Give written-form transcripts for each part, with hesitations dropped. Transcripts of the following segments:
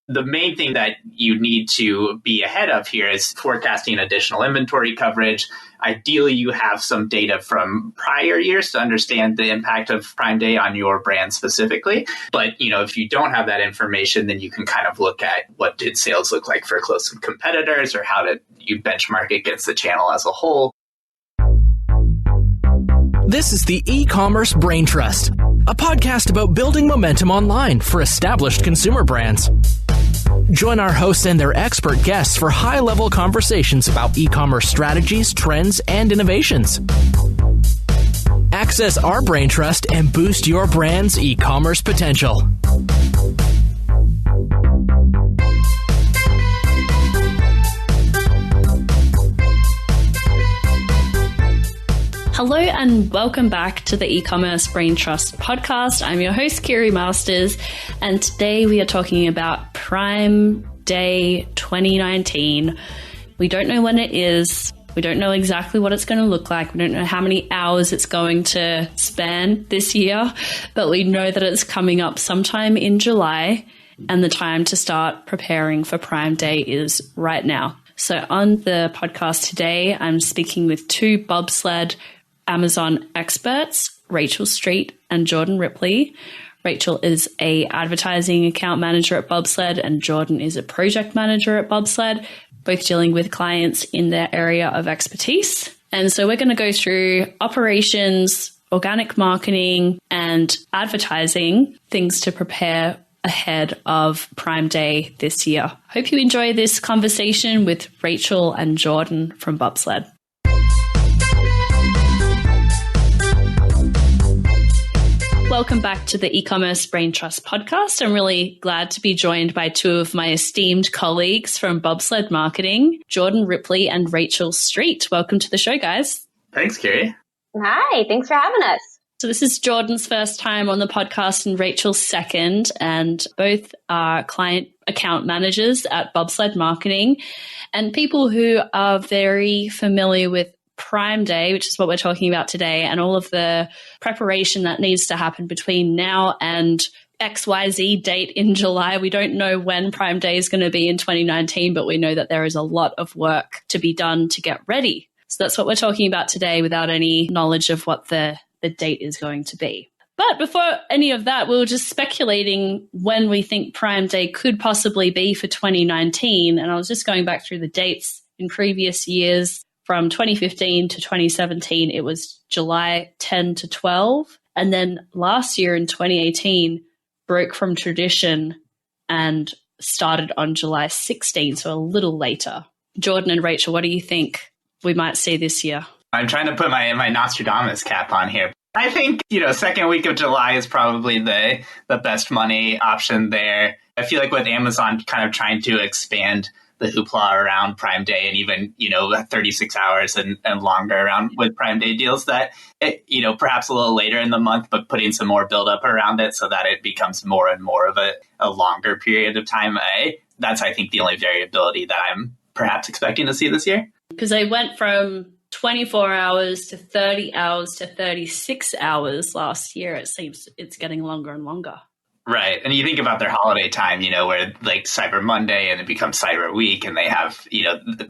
The main thing that you need to be ahead of here is forecasting additional inventory coverage. Ideally, you have some data from prior years to understand the impact of Prime Day on your brand specifically. But, if you don't have that information, then you can kind of look at what did sales look like for close competitors, or how did you benchmark against the channel as a whole. This is the Ecommerce Braintrust, a podcast about building momentum online for established consumer brands. Join our hosts and their expert guests for high-level conversations about e-commerce strategies, trends, and innovations. Access our Braintrust and boost your brand's e-commerce potential. Hello and welcome back to the Ecommerce Braintrust podcast. I'm your host, Kiri Masters, and today we are talking about Prime Day 2019. We don't know when it is. We don't know exactly what it's going to look like. We don't know how many hours it's going to span this year, but we know that it's coming up sometime in July, and the time to start preparing for Prime Day is right now. So on the podcast today, I'm speaking with two Bobsled Amazon experts, Rachel Street and Jordan Ripley. Rachel is a advertising account manager at Bobsled and Jordan is a project manager at Bobsled, both dealing with clients in their area of expertise. And so we're going to go through operations, organic marketing, and advertising, things to prepare ahead of Prime Day this year. Hope you enjoy this conversation with Rachel and Jordan from Bobsled. Welcome back to the Ecommerce Braintrust podcast. I'm really glad to be joined by two of my esteemed colleagues from Bobsled Marketing, Jordan Ripley and Rachel Street. Welcome to the show, guys. Thanks, Kiri. Hi, thanks for having us. So this is Jordan's first time on the podcast and Rachel's second, and both are client account managers at Bobsled Marketing and people who are very familiar with Prime Day, which is what we're talking about today, and all of the preparation that needs to happen between now and XYZ date in July. We don't know when Prime Day is going to be in 2019, but we know that there is a lot of work to be done to get ready. So that's what we're talking about today without any knowledge of what the date is going to be. But before any of that, we were just speculating when we think Prime Day could possibly be for 2019. And I was just going back through the dates in previous years. From 2015 to 2017, it was July 10 to 12. And then last year in 2018, broke from tradition and started on July 16, so a little later. Jordan and Rachel, what do you think we might see this year? I'm trying to put my Nostradamus cap on here. I think, second week of July is probably the best money option there. I feel like with Amazon kind of trying to expand the hoopla around Prime Day and even, 36 hours and longer around with Prime Day deals that, perhaps a little later in the month, but putting some more buildup around it so that it becomes more and more of a longer period of time. That's, I think, the only variability that I'm perhaps expecting to see this year. Because they went from 24 hours to 30 hours to 36 hours last year. It seems it's getting longer and longer. Right. And you think about their holiday time, where like Cyber Monday and it becomes Cyber Week and they have,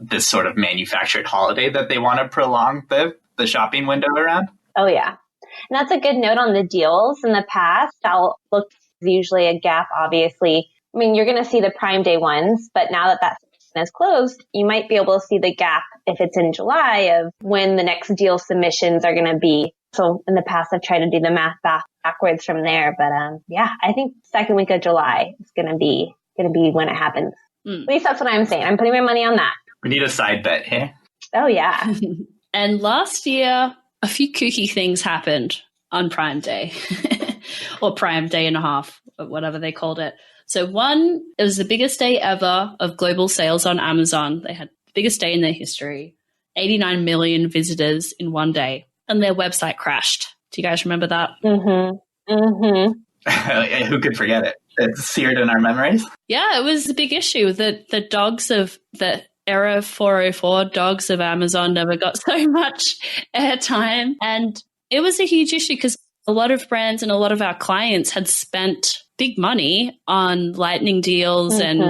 this sort of manufactured holiday that they want to prolong the shopping window around. Oh, yeah. And that's a good note on the deals. In the past, I'll look usually a gap, obviously. I mean, you're going to see the Prime Day ones, but now that submission is closed, you might be able to see the gap if it's in July of when the next deal submissions are going to be. So in the past, I've tried to do the math backwards from there. But I think second week of July is going to be when it happens. At least that's what I'm saying. I'm putting my money on that. We need a side bet here. Oh, yeah. And last year, a few kooky things happened on Prime Day or Prime Day and a half, or whatever they called it. So one, it was the biggest day ever of global sales on Amazon. They had the biggest day in their history, 89 million visitors in one day. And their website crashed. Do you guys remember that? Mm-hmm. Mm-hmm. Who could forget it? It's seared in our memories. Yeah, it was a big issue. The dogs of the Era 404 dogs of Amazon never got so much airtime. And it was a huge issue because A lot of brands and a lot of our clients had spent big money on lightning deals and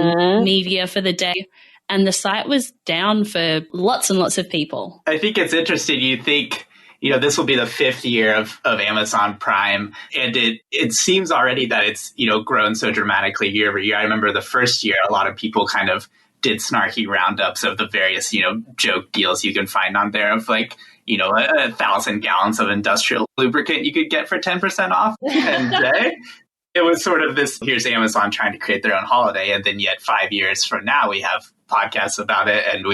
media for the day. And the site was down for lots and lots of people. I think it's interesting. You think, this will be the 5th year of Amazon Prime. And it seems already that it's, grown so dramatically year over year. I remember the first year, a lot of people kind of did snarky roundups of the various, joke deals you can find on there of like, 1,000 gallons of industrial lubricant you could get for 10% off. And it was sort of this, here's Amazon trying to create their own holiday. And then yet 5 years from now, we have podcasts about it. And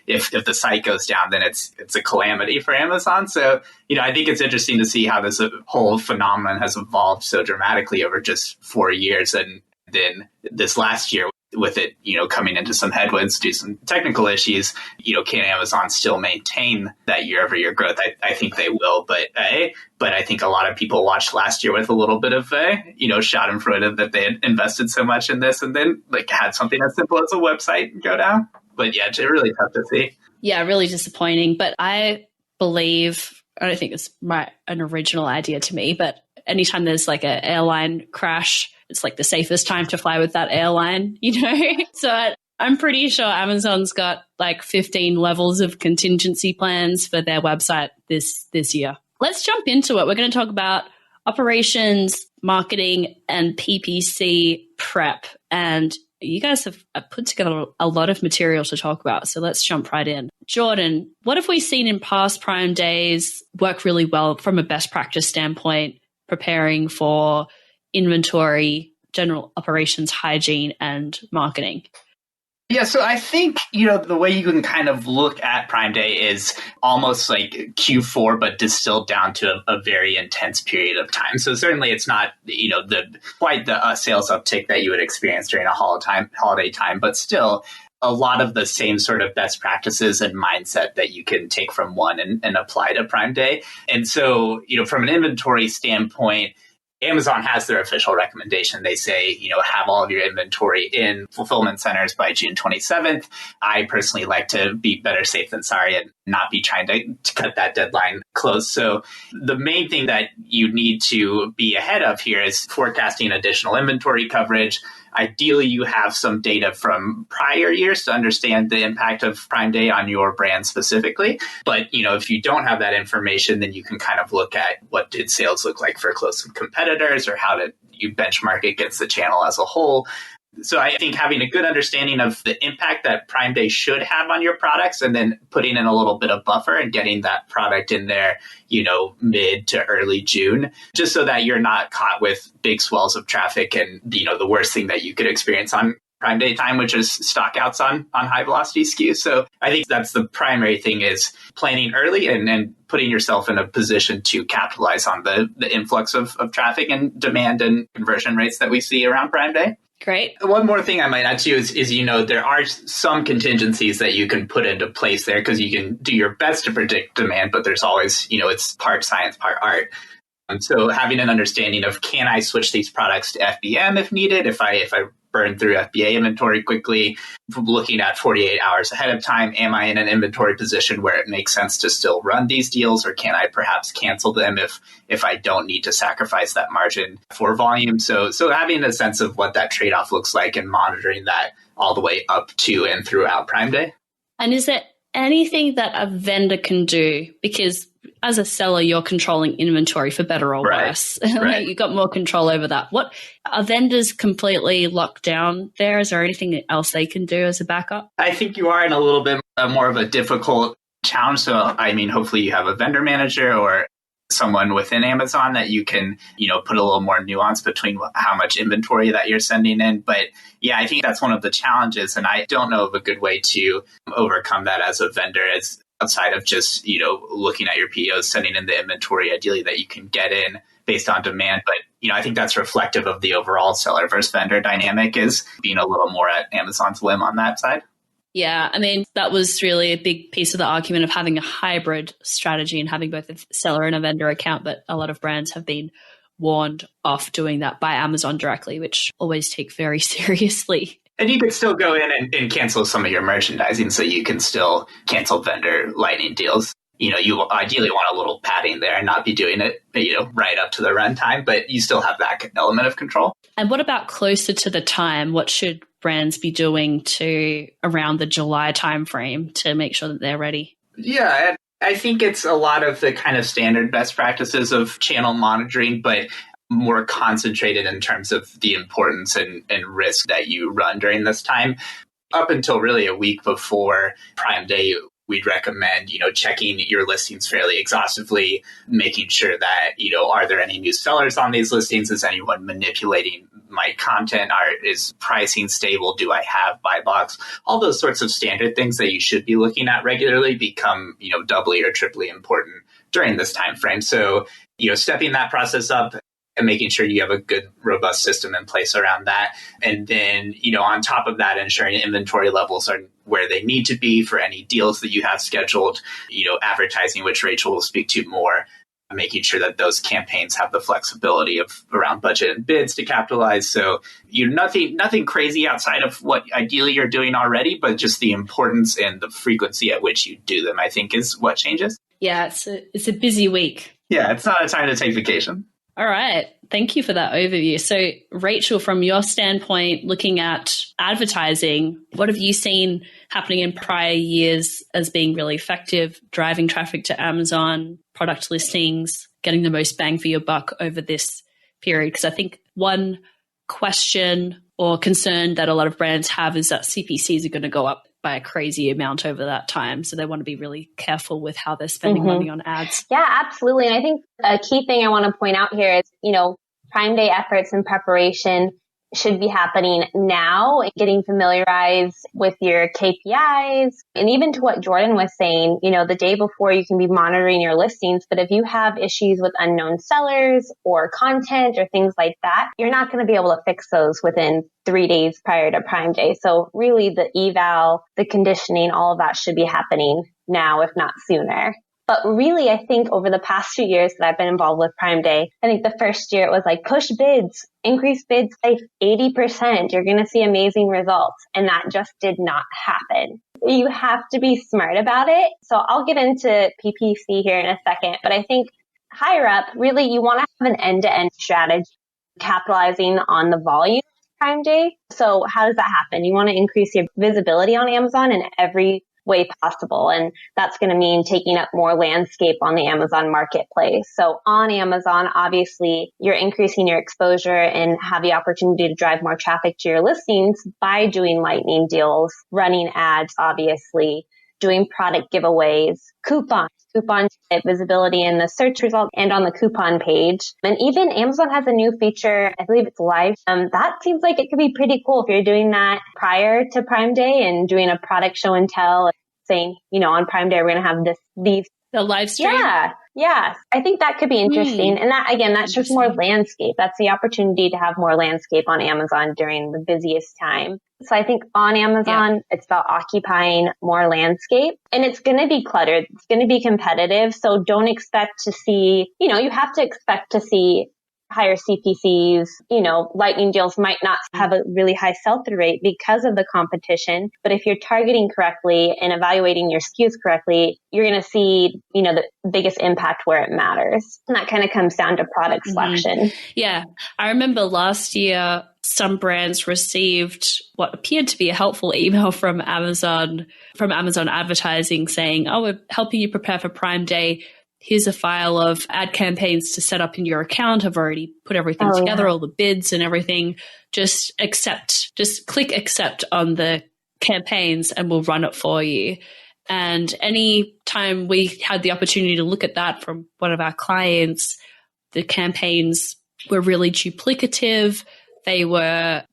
if the site goes down, then it's a calamity for Amazon. So, I think it's interesting to see how this whole phenomenon has evolved so dramatically over just 4 years. And then this last year, with it, coming into some headwinds due to some technical issues, can Amazon still maintain that year-over-year growth? I think they will, but I think a lot of people watched last year with a little bit of schadenfreude that they had invested so much in this and then had something as simple as a website go down. But yeah, it's really tough to see. Yeah, really disappointing. But I believe, I don't think it's an original idea to me, but anytime there's like an airline crash, it's like the safest time to fly with that airline, So I'm pretty sure Amazon's got like 15 levels of contingency plans for their website this year. Let's jump into it. We're going to talk about operations, marketing, and PPC prep. And you guys have put together a lot of material to talk about. So let's jump right in. Jordan, what have we seen in past Prime days work really well from a best practice standpoint, preparing for inventory, general operations, hygiene, and marketing? Yeah, so I think, the way you can kind of look at Prime Day is almost like Q4, but distilled down to a very intense period of time. So certainly it's not, quite the sales uptick that you would experience during a holiday time, but still a lot of the same sort of best practices and mindset that you can take from one and apply to Prime Day. And so, from an inventory standpoint, Amazon has their official recommendation. They say, have all of your inventory in fulfillment centers by June 27th. I personally like to be better safe than sorry and not be trying to cut that deadline close. So the main thing that you need to be ahead of here is forecasting additional inventory coverage. Ideally, you have some data from prior years to understand the impact of Prime Day on your brand specifically. But, if you don't have that information, then you can kind of look at what did sales look like for close competitors or how did you benchmark against the channel as a whole. So I think having a good understanding of the impact that Prime Day should have on your products and then putting in a little bit of buffer and getting that product in there, mid to early June, just so that you're not caught with big swells of traffic and, the worst thing that you could experience on Prime Day time, which is stockouts on high velocity SKUs. So I think that's the primary thing is planning early and putting yourself in a position to capitalize on the influx of traffic and demand and conversion rates that we see around Prime Day. Great. One more thing I might add too is there are some contingencies that you can put into place there because you can do your best to predict demand, but there's always, it's part science, part art. And so having an understanding of, can I switch these products to FBM if needed? If I burn through FBA inventory quickly, looking at 48 hours ahead of time, am I in an inventory position where it makes sense to still run these deals, or can I perhaps cancel them if I don't need to sacrifice that margin for volume? So having a sense of what that trade-off looks like and monitoring that all the way up to and throughout Prime Day. And is there anything that a vendor can do? Because as a seller, you're controlling inventory for better or worse. Right. You've got more control over that. What are vendors completely locked down there? Is there anything else they can do as a backup? I think you are in a little bit more of a difficult challenge. So, hopefully you have a vendor manager or someone within Amazon that you can, put a little more nuance between how much inventory that you're sending in. But yeah, I think that's one of the challenges. And I don't know of a good way to overcome that as a vendor, as outside of just, looking at your POs, sending in the inventory, ideally that you can get in based on demand. But, I think that's reflective of the overall seller versus vendor dynamic, is being a little more at Amazon's whim on that side. Yeah, that was really a big piece of the argument of having a hybrid strategy and having both a seller and a vendor account. But a lot of brands have been warned off doing that by Amazon directly, which always take very seriously. And you could still go in and cancel some of your merchandising, so you can still cancel vendor lightning deals. you ideally want a little padding there and not be doing it, right up to the runtime, but you still have that element of control. And what about closer to the time? What should brands be doing to around the July timeframe to make sure that they're ready? Yeah, I think it's a lot of the kind of standard best practices of channel monitoring, but more concentrated in terms of the importance and risk that you run during this time. Up until really a week before Prime Day, we'd recommend, checking your listings fairly exhaustively, making sure that, are there any new sellers on these listings? Is anyone manipulating my content? Is pricing stable? Do I have buy blocks? All those sorts of standard things that you should be looking at regularly become, doubly or triply important during this time frame. So, stepping that process up and making sure you have a good, robust system in place around that. And then, on top of that, ensuring inventory levels are where they need to be for any deals that you have scheduled, advertising, which Rachel will speak to more, making sure that those campaigns have the flexibility of around budget and bids to capitalize. So nothing crazy outside of what ideally you're doing already, but just the importance and the frequency at which you do them, I think, is what changes. Yeah, it's a busy week. Yeah, it's not a time to take vacation. All right. Thank you for that overview. So, Rachel, from your standpoint, looking at advertising, what have you seen happening in prior years as being really effective, driving traffic to Amazon, product listings, getting the most bang for your buck over this period? Because I think one question or concern that a lot of brands have is that CPCs are going to go up by a crazy amount over that time. So they want to be really careful with how they're spending money on ads. Yeah, absolutely. And I think a key thing I want to point out here is, Prime Day efforts and preparation should be happening now, getting familiarized with your KPIs. And even to what Jordan was saying, the day before you can be monitoring your listings. But if you have issues with unknown sellers or content or things like that, you're not going to be able to fix those within 3 days prior to Prime Day. So really the eval, the conditioning, all of that should be happening now, if not sooner. But really, I think over the past 2 years that I've been involved with Prime Day, I think the first year it was like push bids, increase bids by 80%. You're going to see amazing results. And that just did not happen. You have to be smart about it. So I'll get into PPC here in a second. But I think higher up, really, you want to have an end-to-end strategy capitalizing on the volume of Prime Day. So how does that happen? You want to increase your visibility on Amazon in every way possible. And that's going to mean taking up more landscape on the Amazon marketplace. So on Amazon, obviously, you're increasing your exposure and have the opportunity to drive more traffic to your listings by doing lightning deals, running ads, obviously, doing product giveaways, coupons to get visibility in the search result and on the coupon page. And even Amazon has a new feature, I believe it's live. That seems like it could be pretty cool if you're doing that prior to Prime Day and doing a product show and tell, saying, on Prime Day, we're going to have the live stream. Yeah. I think that could be interesting. And that, again, that's just more landscape. That's the opportunity to have more landscape on Amazon during the busiest time. So I think on Amazon, It's about occupying more landscape, and it's going to be cluttered. It's going to be competitive. So don't expect to see, you have to expect to see higher CPCs, lightning deals might not have a really high sell-through rate because of the competition. But if you're targeting correctly and evaluating your SKUs correctly, you're going to see, the biggest impact where it matters. And that kind of comes down to product selection. Yeah. I remember last year, some brands received what appeared to be a helpful email from Amazon advertising saying, we're helping you prepare for Prime Day. Here's a file of ad campaigns to set up in your account. I've already put everything together, all the bids and everything. Just click accept on the campaigns and we'll run it for you. And any time we had the opportunity to look at that from one of our clients, the campaigns were really duplicative. They were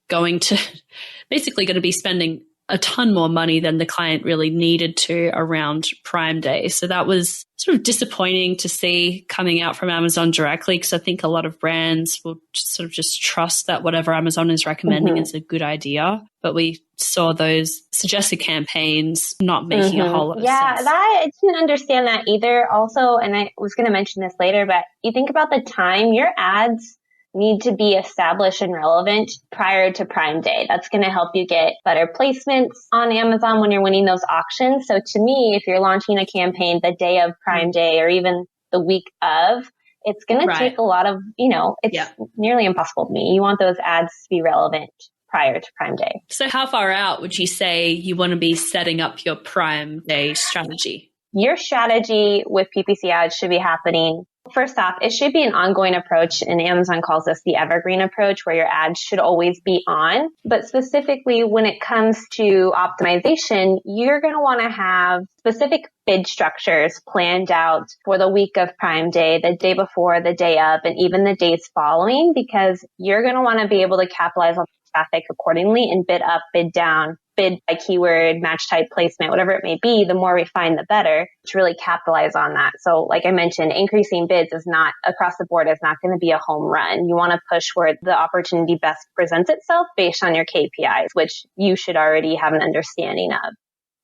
basically going to be spending a ton more money than the client really needed to around Prime Day. So that was sort of disappointing to see coming out from Amazon directly, because I think a lot of brands will just trust that whatever Amazon is recommending is a good idea. But we saw those suggested campaigns not making a whole lot of sense. I didn't understand that either. Also, and I was going to mention this later, but you think about the time your ads need to be established and relevant prior to Prime Day. That's going to help you get better placements on Amazon when you're winning those auctions. So to me, if you're launching a campaign the day of Prime Day or even the week of, it's going to take a lot of, it's nearly impossible to me. You want those ads to be relevant prior to Prime Day. So how far out would you say you want to be setting up your Prime Day strategy? Your strategy with PPC ads should be happening. First off, it should be an ongoing approach, and Amazon calls this the evergreen approach, where your ads should always be on. But specifically when it comes to optimization, you're going to want to have specific bid structures planned out for the week of Prime Day, the day before, the day of, and even the days following, because you're going to want to be able to capitalize on traffic accordingly and bid up, bid down, bid by keyword, match type placement, whatever it may be. The more refined, the better, to really capitalize on that. So like I mentioned, increasing bids is not across the board, is not going to be a home run. You want to push where the opportunity best presents itself based on your KPIs, which you should already have an understanding of.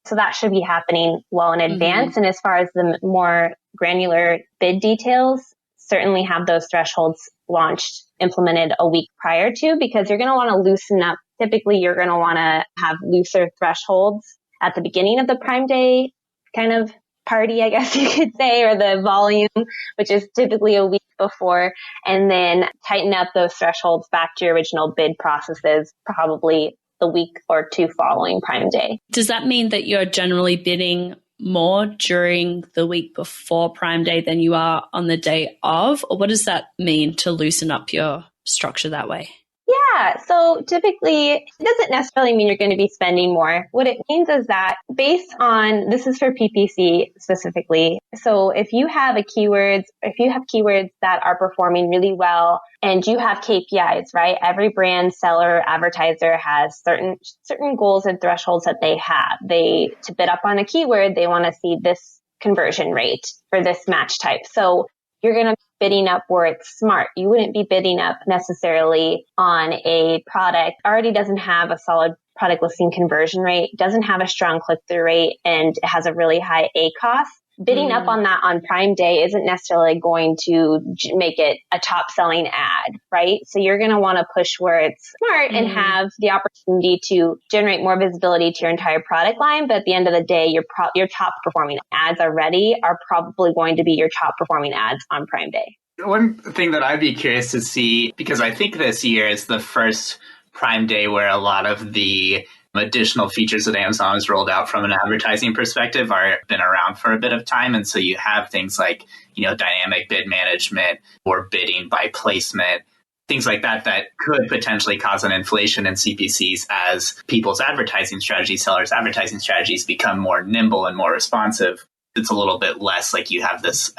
So that should be happening well in advance. And as far as the more granular bid details, certainly have those thresholds launched, implemented a week prior to, because you're going to want to loosen up. Typically, you're going to want to have looser thresholds at the beginning of the Prime Day kind of party, I guess you could say, or the volume, which is typically a week before, and then tighten up those thresholds back to your original bid processes, probably the week or two following Prime Day. Does that mean that you're generally bidding more during the week before Prime Day than you are on the day of? Or what does that mean to loosen up your structure that way? Yeah, so typically it doesn't necessarily mean you're going to be spending more. What it means is that based on, this is for PPC specifically. So if you have keywords that are performing really well and you have KPIs, right? Every brand, seller, advertiser has certain goals and thresholds that they have. To bid up on a keyword, they want to see this conversion rate for this match type. So you're going to be bidding up where it's smart. You wouldn't be bidding up necessarily on a product already doesn't have a solid product listing conversion rate, doesn't have a strong click-through rate, and it has a really high ACoS. Bidding up on that on Prime Day isn't necessarily going to make it a top-selling ad, right? So you're going to want to push where it's smart and have the opportunity to generate more visibility to your entire product line. But at the end of the day, your top-performing ads already are probably going to be your top-performing ads on Prime Day. One thing that I'd be curious to see, because I think this year is the first Prime Day where a lot of the additional features that Amazon has rolled out from an advertising perspective are been around for a bit of time. And so you have things like, dynamic bid management or bidding by placement, things like that could potentially cause an inflation in CPCs as people's advertising strategies, sellers' advertising strategies become more nimble and more responsive. It's a little bit less like you have this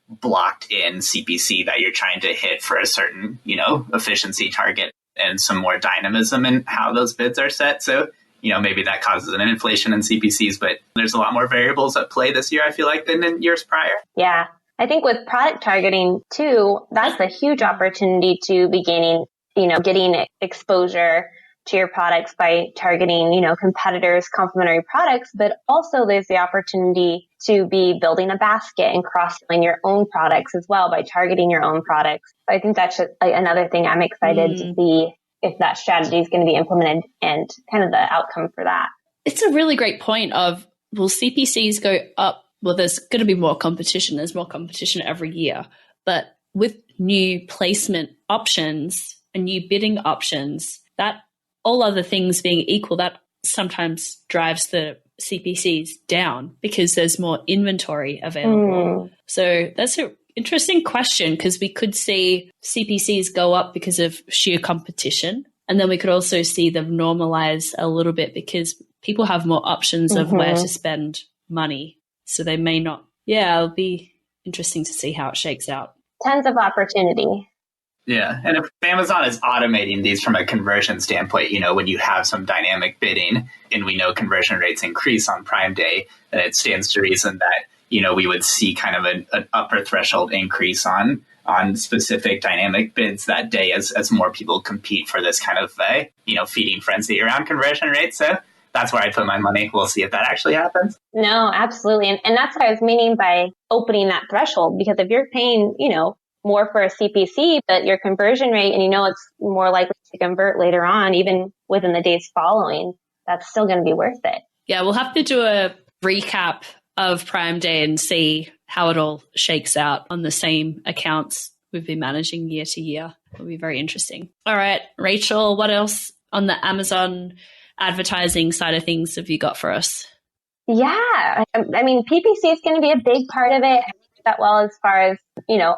blocked in CPC that you're trying to hit for a certain, efficiency target, and some more dynamism in how those bids are set. So, maybe that causes an inflation in CPCs, but there's a lot more variables at play this year, I feel like, than in years prior. Yeah. I think with product targeting too, that's a huge opportunity to be gaining, getting exposure to your products by targeting, competitors' complementary products, but also there's the opportunity to be building a basket and cross-selling your own products as well by targeting your own products. I think that's another thing I'm excited to see if that strategy is going to be implemented and kind of the outcome for that. It's a really great point of, will CPCs go up? Well, there's going to be more competition. There's more competition every year. But with new placement options and new bidding options, that all other things being equal, that sometimes drives the CPCs down because there's more inventory available. So that's an interesting question, because we could see CPCs go up because of sheer competition. And then we could also see them normalize a little bit because people have more options of where to spend money. So they may not. Yeah, it'll be interesting to see how it shakes out. Tons of opportunity. Yeah. And if Amazon is automating these from a conversion standpoint, when you have some dynamic bidding and we know conversion rates increase on Prime Day, then it stands to reason that, we would see kind of an upper threshold increase on specific dynamic bids that day as more people compete for this kind of, feeding frenzy around conversion rates. So that's where I put my money. We'll see if that actually happens. No, absolutely. And that's what I was meaning by opening that threshold, because if you're paying, more for a CPC, but your conversion rate, and it's more likely to convert later on, even within the days following, that's still going to be worth it. Yeah, we'll have to do a recap of Prime Day and see how it all shakes out on the same accounts we've been managing year to year. It'll be very interesting. All right, Rachel, what else on the Amazon advertising side of things have you got for us? Yeah, I mean, PPC is going to be a big part of it. That well, as far as,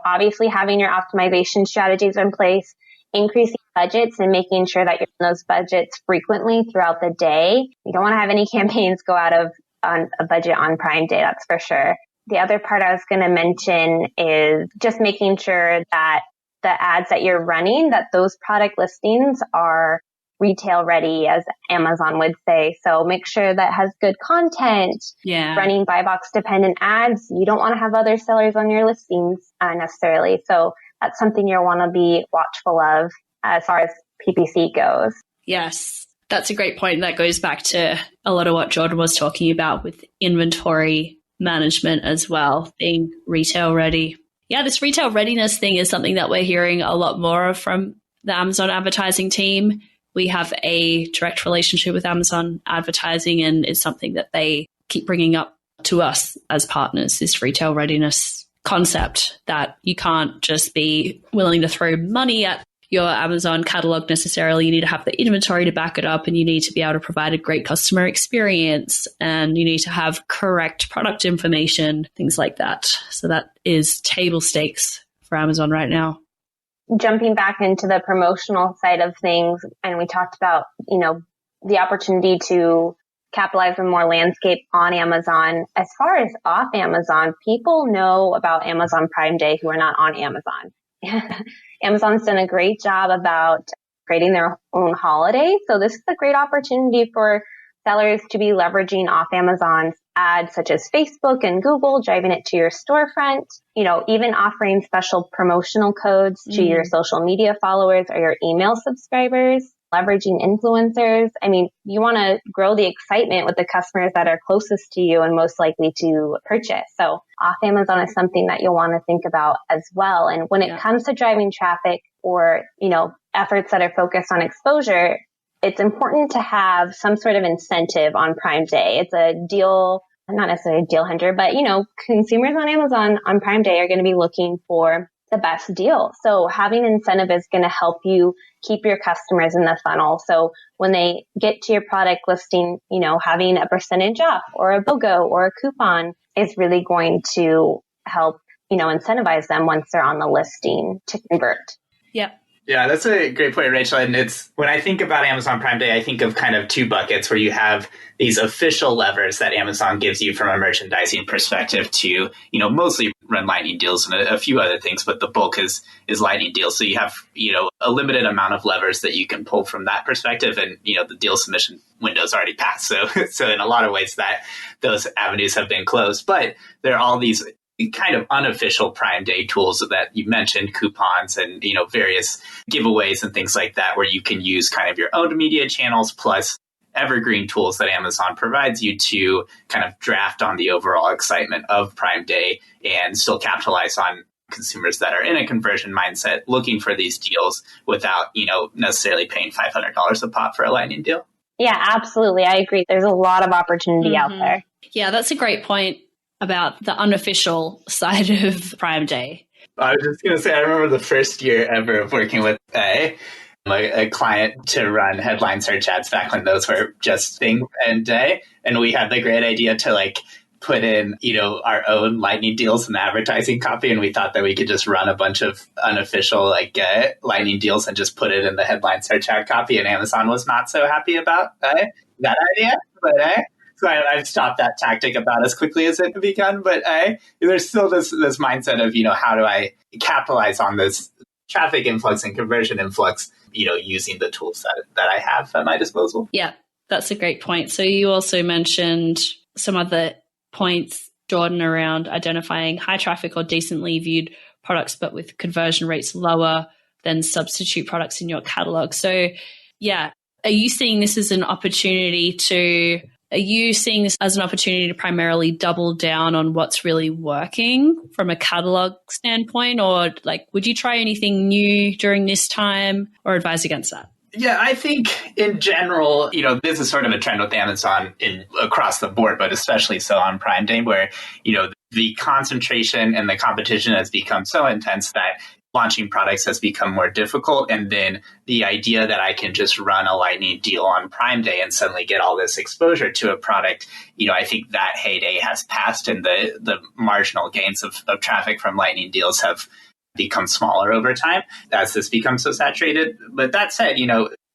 obviously having your optimization strategies in place, increasing budgets and making sure that you're in those budgets frequently throughout the day. You don't want to have any campaigns go out of on a budget on Prime Day, that's for sure. The other part I was going to mention is just making sure that the ads that you're running, that those product listings are retail ready, as Amazon would say. So make sure that has good content. Yeah. Running buy box dependent ads. You don't want to have other sellers on your listings necessarily. So that's something you'll want to be watchful of as far as PPC goes. Yes, that's a great point. That goes back to a lot of what Jordan was talking about with inventory management as well, being retail ready. Yeah, this retail readiness thing is something that we're hearing a lot more of from the Amazon advertising team. We have a direct relationship with Amazon advertising, and it's something that they keep bringing up to us as partners, this retail readiness concept that you can't just be willing to throw money at your Amazon catalog necessarily. You need to have the inventory to back it up, and you need to be able to provide a great customer experience, and you need to have correct product information, things like that. So that is table stakes for Amazon right now. Jumping back into the promotional side of things, and we talked about, the opportunity to capitalize on more landscape on Amazon. As far as off Amazon, people know about Amazon Prime Day who are not on Amazon. Amazon's done a great job about creating their own holiday. So this is a great opportunity for sellers to be leveraging off Amazon's ads such as Facebook and Google, driving it to your storefront, even offering special promotional codes to your social media followers or your email subscribers, leveraging influencers. I mean, you want to grow the excitement with the customers that are closest to you and most likely to purchase. So off Amazon is something that you'll want to think about as well. And when it comes to driving traffic or, efforts that are focused on exposure, it's important to have some sort of incentive on Prime Day. It's a deal, not necessarily a deal hunter, but, consumers on Amazon on Prime Day are going to be looking for the best deal. So having incentive is going to help you keep your customers in the funnel. So when they get to your product listing, having a percentage off or a BOGO or a coupon is really going to help, incentivize them once they're on the listing to convert. Yeah. Yeah, that's a great point, Rachel. And it's when I think about Amazon Prime Day, I think of kind of two buckets where you have these official levers that Amazon gives you from a merchandising perspective to, mostly run lightning deals and a few other things, but the bulk is lightning deals. So you have, a limited amount of levers that you can pull from that perspective. And, the deal submission window's already passed. So in a lot of ways that those avenues have been closed, but there are all these kind of unofficial Prime Day tools that you mentioned, coupons and, various giveaways and things like that, where you can use kind of your own media channels plus evergreen tools that Amazon provides you to kind of draft on the overall excitement of Prime Day and still capitalize on consumers that are in a conversion mindset looking for these deals without, necessarily paying $500 a pop for a lightning deal. Yeah, absolutely. I agree. There's a lot of opportunity out there. Yeah, that's a great point about the unofficial side of Prime Day. I was just going to say, I remember the first year ever of working with a client to run headline search ads back when those were just thing and day. And we had the great idea to put in, our own lightning deals in the advertising copy. And we thought that we could just run a bunch of unofficial lightning deals and just put it in the headline search ad copy. And Amazon was not so happy about that idea. But so I've stopped that tactic about as quickly as it begun. But there's still this mindset of, how do I capitalize on this traffic influx and conversion influx, using the tools that I have at my disposal. Yeah, that's a great point. So you also mentioned some other points, Jordan, around identifying high traffic or decently viewed products, but with conversion rates lower than substitute products in your catalog. So yeah, are you seeing this as an opportunity to Are you seeing this as an opportunity to primarily double down on what's really working from a catalog standpoint? Or like, would you try anything new during this time or advise against that? Yeah, I think in general, this is sort of a trend with Amazon across the board, but especially so on Prime Day, where, the concentration and the competition has become so intense that launching products has become more difficult. And then the idea that I can just run a lightning deal on Prime Day and suddenly get all this exposure to a product, I think that heyday has passed, and the marginal gains of traffic from lightning deals have become smaller over time as this becomes so saturated. But that said,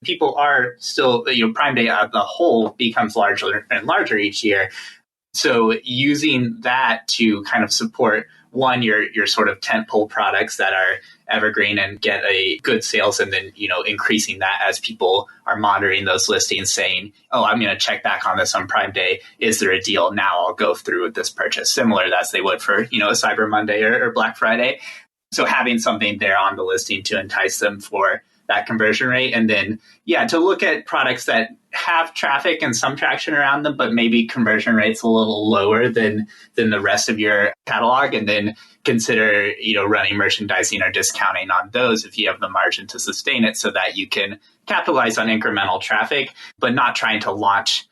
people are still, Prime Day as a whole becomes larger and larger each year. So using that to kind of support your sort of tentpole products that are evergreen and get a good sales, and then, increasing that as people are monitoring those listings saying, oh, I'm going to check back on this on Prime Day. Is there a deal? Now I'll go through with this purchase, similar as they would for, a Cyber Monday or Black Friday. So having something there on the listing to entice them for that conversion rate. And then, to look at products that have traffic and some traction around them, but maybe conversion rates a little lower than the rest of your catalog. And then consider, running merchandising or discounting on those if you have the margin to sustain it, so that you can capitalize on incremental traffic, but not trying to launch,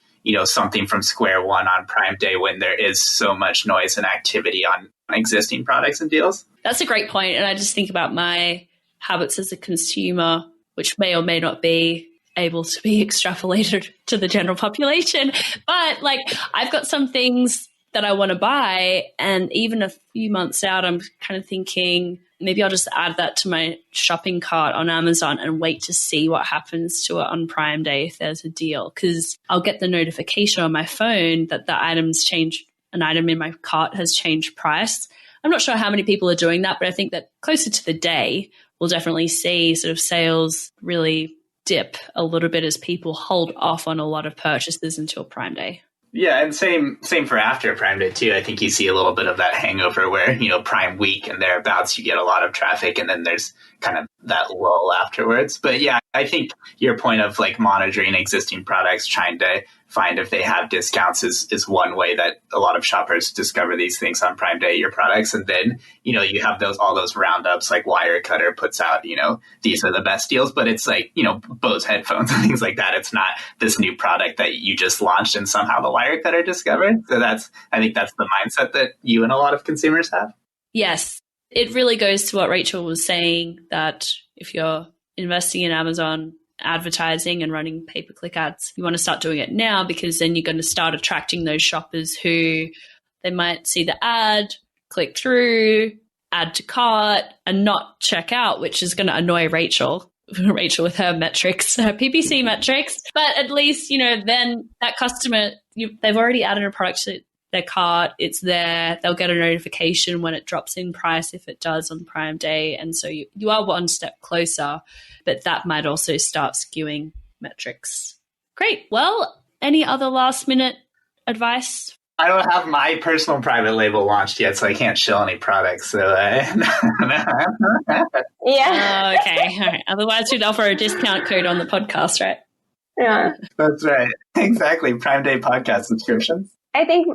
something from square one on Prime Day when there is so much noise and activity on existing products and deals. That's a great point. And I just think about my habits as a consumer, which may or may not be able to be extrapolated to the general population. But like, I've got some things that I want to buy, and even a few months out, I'm kind of thinking maybe I'll just add that to my shopping cart on Amazon and wait to see what happens to it on Prime Day if there's a deal, because I'll get the notification on my phone that the item's changed. An item in my cart has changed price. I'm not sure how many people are doing that, but I think that closer to the day, we'll definitely see sort of sales really dip a little bit as people hold off on a lot of purchases until Prime Day. Yeah, and same for after Prime Day too. I think you see a little bit of that hangover where, Prime week and thereabouts, you get a lot of traffic, and then there's kind of that lull afterwards. But yeah, I think your point of like monitoring existing products, trying to find if they have discounts is one way that a lot of shoppers discover these things on Prime Day, your products. And then, you have all those roundups, like Wirecutter puts out, these are the best deals, but it's like, Bose headphones and things like that. It's not this new product that you just launched and somehow the Wirecutter discovered. So I think that's the mindset that you and a lot of consumers have. Yes. It really goes to what Rachel was saying, that if you're investing in Amazon advertising and running pay-per-click ads, you want to start doing it now, because then you're going to start attracting those shoppers who they might see the ad, click through, add to cart, and not check out, which is going to annoy Rachel with her metrics, her PPC metrics. But at least, then that customer, they've already added a product to their cart. It's there. They'll get a notification when it drops in price, if it does on Prime Day. And so you are one step closer, but that might also start skewing metrics. Great. Well, any other last minute advice? I don't have my personal private label launched yet, so I can't show any products. So, yeah. Okay. All right. Otherwise, we'd offer a discount code on the podcast, right? Yeah. That's right. Exactly. Prime Day podcast subscriptions. I think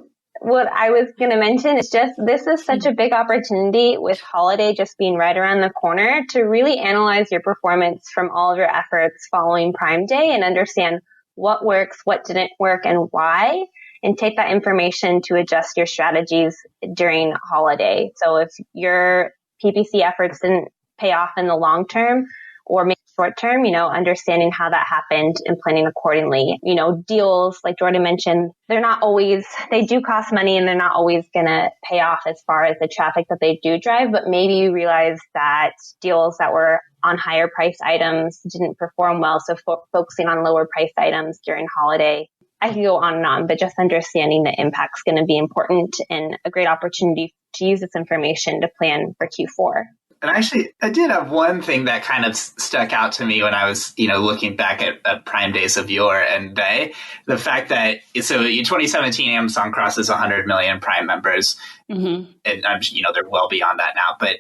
what I was going to mention is just, this is such a big opportunity with holiday just being right around the corner to really analyze your performance from all of your efforts following Prime Day and understand what works, what didn't work, and why, and take that information to adjust your strategies during holiday. So if your PPC efforts didn't pay off in the long term or maybe short term, understanding how that happened and planning accordingly. Deals, like Jordan mentioned, they do cost money, and they're not always going to pay off as far as the traffic that they do drive. But maybe you realize that deals that were on higher price items didn't perform well. So focusing on lower price items during holiday. I can go on and on, but just understanding the impact is going to be important and a great opportunity to use this information to plan for Q4. And actually, I did have one thing that kind of stuck out to me when I was, looking back at Prime Days of yore and day. The fact that, so in 2017, Amazon crosses 100 million Prime members. Mm-hmm. And I'm, they're well beyond that now. But,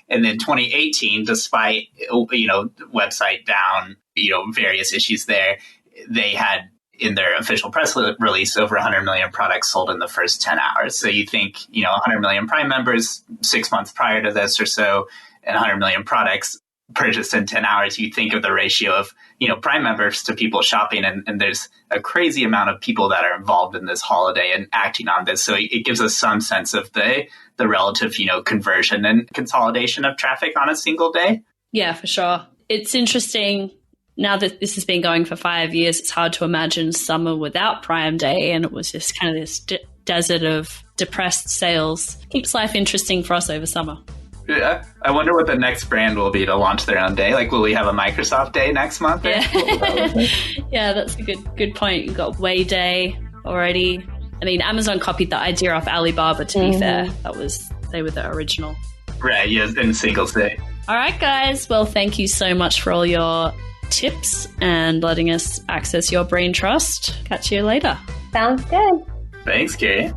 and then 2018, despite, website down, various issues there, they had, in their official press release, over 100 million products sold in the first 10 hours. So you think, 100 million Prime members 6 months prior to this or so, and 100 million products purchased in 10 hours, you think of the ratio of, Prime members to people shopping. And there's a crazy amount of people that are involved in this holiday and acting on this. So it gives us some sense of the relative, conversion and consolidation of traffic on a single day. Yeah, for sure. It's interesting. Now that this has been going for 5 years, it's hard to imagine summer without Prime Day. And it was just kind of this desert of depressed sales. Keeps life interesting for us over summer. Yeah. I wonder what the next brand will be to launch their own day. Like, will we have a Microsoft Day next month? Yeah, yeah, that's a good point. You've got Way Day already. I mean, Amazon copied the idea off Alibaba, to be fair. They were the original. Right, yes, in Singles Day. All right, guys. Well, thank you so much for all your tips and letting us access your Braintrust. Catch you later. Sounds good. Thanks, Kay.